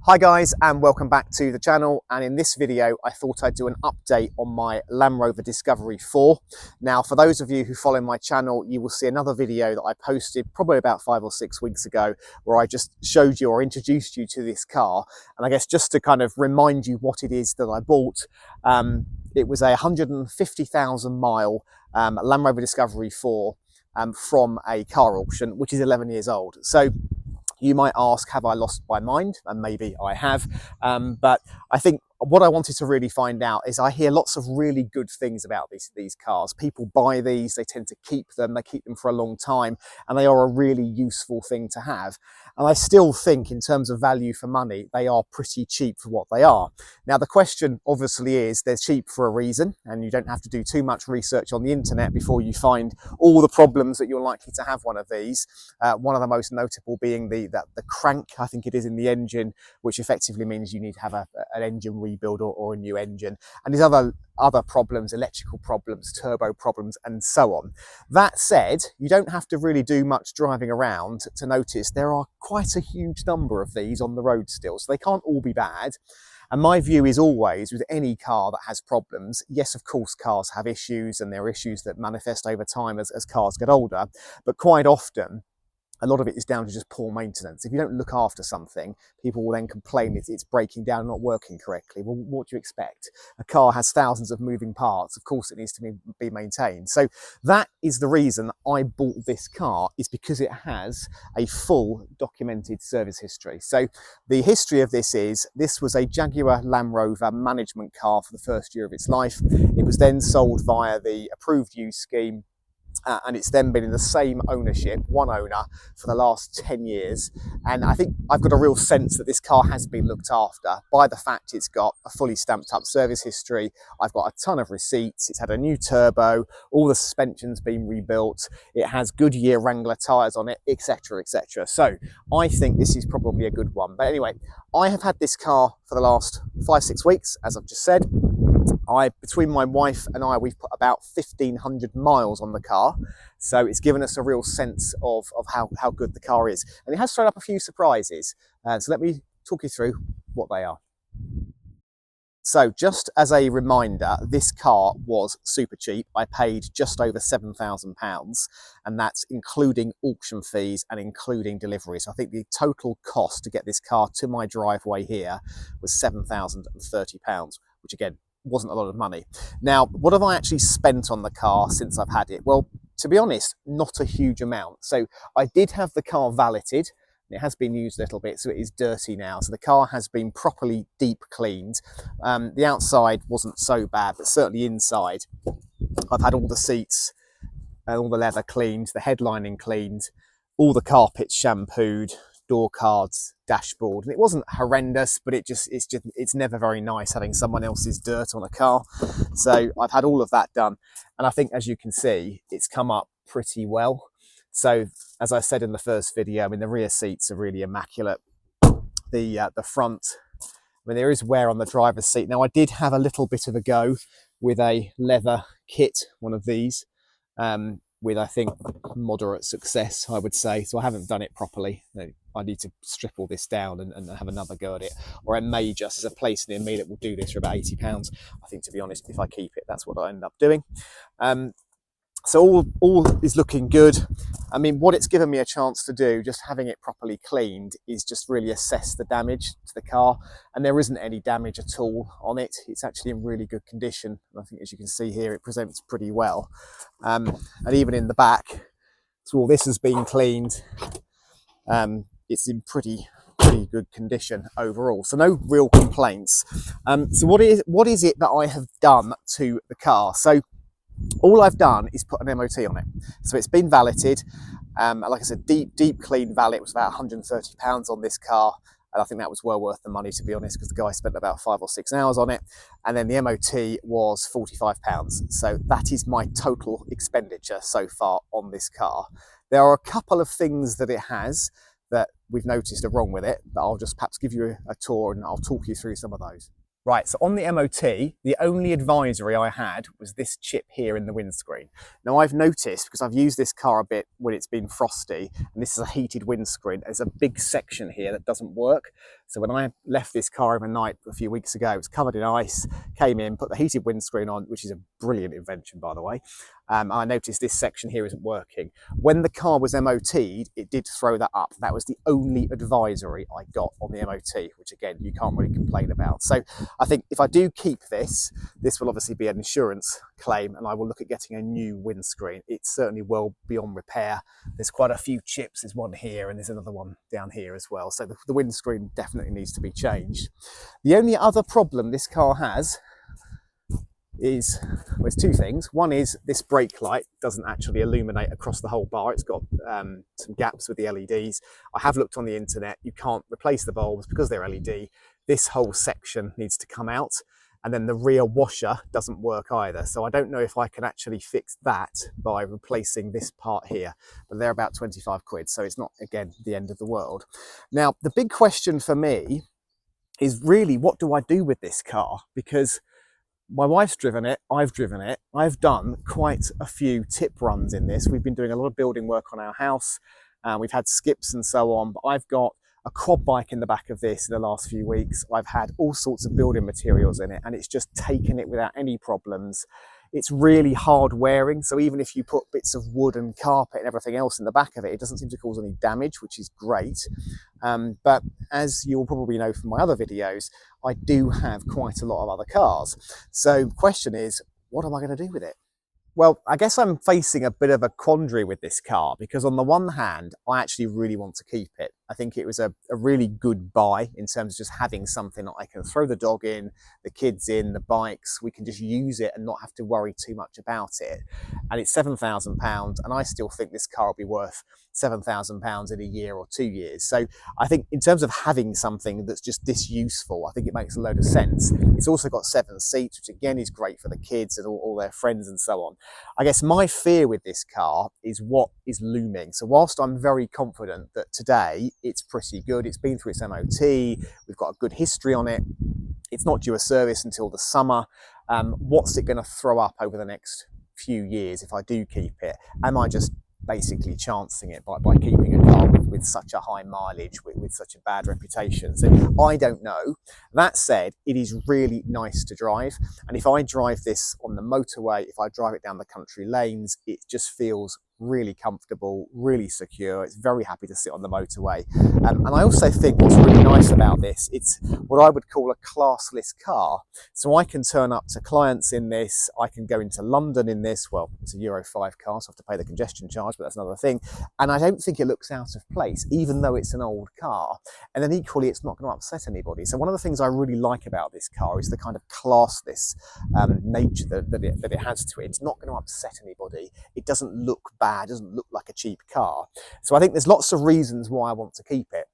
Hi guys, and welcome back to the channel. And in this video I thought I'd do an update on my Land Rover Discovery 4. Now for those of you who follow my channel, you will see another video that I posted probably about 5 or 6 weeks ago where I just showed you or introduced you to this car. And I guess just to kind of remind you what it is that I bought, it was a 150,000 mile Land Rover Discovery 4 from a car auction, which is 11 years old. So you might ask, have I lost my mind? And maybe I have, but I think what I wanted to really find out is I hear lots of really good things about these cars. People buy these, they tend to keep them, they keep them for a long time, and they are a really useful thing to have. And I still think in terms of value for money, they are pretty cheap for what they are. Now the question obviously is, they're cheap for a reason, and you don't have to do too much research on the internet before you find all the problems that you're likely to have one of these. One of the most notable being the crank, I think it is, in the engine, which effectively means you need to have an engine rebuild or a new engine. And there's other problems, electrical problems, turbo problems, and so on. That said, you don't have to really do much driving around to notice there are quite a huge number of these on the road still, so they can't all be bad. And my view is always, with any car that has problems, yes, of course, cars have issues, and there are issues that manifest over time as cars get older, but quite often, a lot of it is down to just poor maintenance. If you don't look after something, people will then complain it's breaking down, not working correctly. Well, what do you expect? A car has thousands of moving parts. Of course, it needs to be maintained. So that is the reason I bought this car, is because it has a full documented service history. So the history of this was a Jaguar Land Rover management car for the first year of its life. It was then sold via the approved use scheme. And it's then been in the same ownership, one owner, for the last 10 years. And I think I've got a real sense that this car has been looked after by the fact it's got a fully stamped up service history. I've got a ton of receipts. It's had a new turbo, all the suspension's been rebuilt. It has Goodyear Wrangler tyres on it, etc, etc. So I think this is probably a good one. But anyway, I have had this car for the last 5-6 weeks, as I've just said. Between my wife and I, we've put about 1,500 miles on the car. So it's given us a real sense of how good the car is. And it has thrown up a few surprises. So let me talk you through what they are. So just as a reminder, this car was super cheap. I paid just over £7,000, and that's including auction fees and including delivery. So I think the total cost to get this car to my driveway here was £7,030, which again, wasn't a lot of money. Now, what have I actually spent on the car since I've had it? Well, to be honest, not a huge amount. So I did have the car valeted. It has been used a little bit, so it is dirty now. So the car has been properly deep cleaned. The outside wasn't so bad, but certainly inside, I've had all the seats and all the leather cleaned, the headlining cleaned, all the carpets shampooed, door cards, dashboard. And it wasn't horrendous, but it's never very nice having someone else's dirt on a car. So I've had all of that done, and I think, as you can see, it's come up pretty well. So as I said in the first video, I mean, the rear seats are really immaculate. The front, I mean, there is wear on the driver's seat. Now I did have a little bit of a go with a leather kit, one of these, with, I think, moderate success, I would say. So I haven't done it properly. I need to strip all this down and have another go at it. Or I may just, there's a place near me that will do this for about £80. I think, to be honest, if I keep it, that's what I end up doing. So all is looking good. I mean, what it's given me a chance to do, just having it properly cleaned, is just really assess the damage to the car. And there isn't any damage at all on it. It's actually in really good condition. And I think, as you can see here, it presents pretty well. And even in the back, so all this has been cleaned. It's in pretty good condition overall. So no real complaints. So what is it that I have done to the car? So all I've done is put an MOT on it. So it's been valeted. Like I said, deep clean valet. It was about £130 on this car. And I think that was well worth the money, to be honest, because the guy spent about 5 or 6 hours on it. And then the MOT was £45. So that is my total expenditure so far on this car. There are a couple of things that it has that we've noticed are wrong with it, but I'll just perhaps give you a tour and I'll talk you through some of those. Right, so on the MOT, the only advisory I had was this chip here in the windscreen. Now I've noticed, because I've used this car a bit when it's been frosty, and this is a heated windscreen, there's a big section here that doesn't work. So when I left this car overnight a few weeks ago, it was covered in ice, came in, put the heated windscreen on, which is a brilliant invention, by the way. I noticed this section here isn't working. When the car was MOT'd, it did throw that up. That was the only advisory I got on the MOT, which again, you can't really complain about. So I think if I do keep this, this will obviously be an insurance claim, and I will look at getting a new windscreen. It's certainly well beyond repair. There's quite a few chips. There's one here and there's another one down here as well. So the windscreen definitely needs to be changed. The only other problem this car has is, well, there's two things. One is this brake light doesn't actually illuminate across the whole bar. It's got some gaps with the LEDs. I have looked on the internet. You can't replace the bulbs because they're LED. This whole section needs to come out, and then the rear washer doesn't work either. So I don't know if I can actually fix that by replacing this part here, but they're about 25 quid. So it's not, again, the end of the world. Now, the big question for me is really, what do I do with this car? Because my wife's driven it, I've driven it. I've done quite a few tip runs in this. We've been doing a lot of building work on our house. We've had skips and so on, but I've got a quad bike in the back of this in the last few weeks. I've had all sorts of building materials in it, and it's just taken it without any problems. It's really hard wearing, so even if you put bits of wood and carpet and everything else in the back of it, it doesn't seem to cause any damage, which is great. But as you'll probably know from my other videos, I do have quite a lot of other cars. So the question is, what am I going to do with it? Well, I guess I'm facing a bit of a quandary with this car, because on the one hand, I actually really want to keep it. I think it was a really good buy in terms of just having something that I can throw the dog in, the kids in, the bikes. We can just use it and not have to worry too much about it. And it's £7,000, and I still think this car will be worth £7,000 in a year or 2 years. So I think in terms of having something that's just this useful, I think it makes a load of sense. It's also got 7 seats, which again is great for the kids and all their friends and so on. I guess my fear with this car is what is looming. So whilst I'm very confident that today it's pretty good, it's been through its MOT, we've got a good history on it, it's not due a service until the summer, what's it going to throw up over the next few years if I do keep it? Am I just basically chancing it by keeping a car with such a high mileage, with such a bad reputation? So I don't know. That said, it is really nice to drive, and if I drive this on the motorway, if I drive it down the country lanes, it just feels really comfortable, really secure. It's very happy to sit on the motorway. And I also think what's really nice about this, it's what I would call a classless car. So I can turn up to clients in this, I can go into London in this. Well, it's a Euro 5 car, so I have to pay the congestion charge, but that's another thing. And I don't think it looks out of place, even though it's an old car. And then equally, it's not going to upset anybody. So one of the things I really like about this car is the kind of classless nature that it has to it. It's not going to upset anybody. It doesn't look bad. It doesn't look like a cheap car. So I think there's lots of reasons why I want to keep it.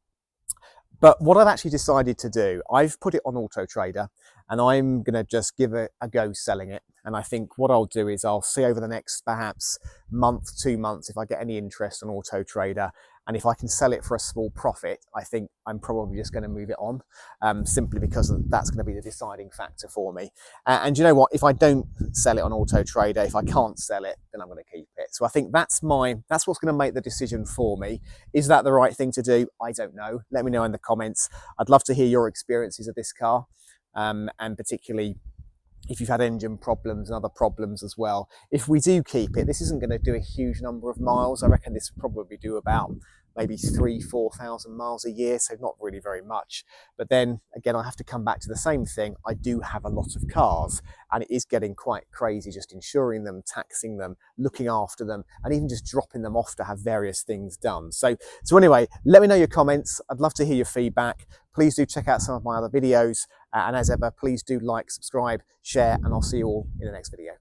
But what I've actually decided to do, I've put it on Auto Trader, and I'm going to just give it a go selling it. And I think what I'll do is I'll see over the next perhaps month, 2 months, if I get any interest on Auto Trader. And if I can sell it for a small profit, I think I'm probably just going to move it on, simply because that's going to be the deciding factor for me. And you know what? If I don't sell it on Auto Trader, if I can't sell it, then I'm going to keep it. So I think that's what's going to make the decision for me. Is that the right thing to do? I don't know. Let me know in the comments. I'd love to hear your experiences of this car, and particularly if you've had engine problems and other problems as well. If we do keep it, this isn't going to do a huge number of miles. I reckon this will probably do about maybe 3,000–4,000 miles a year, so not really very much. But then again, I have to come back to the same thing. I do have a lot of cars, and it is getting quite crazy just insuring them, taxing them, looking after them, and even just dropping them off to have various things done. So anyway, let me know your comments. I'd love to hear your feedback. Please do check out some of my other videos. And as ever, please do like, subscribe, share, and I'll see you all in the next video.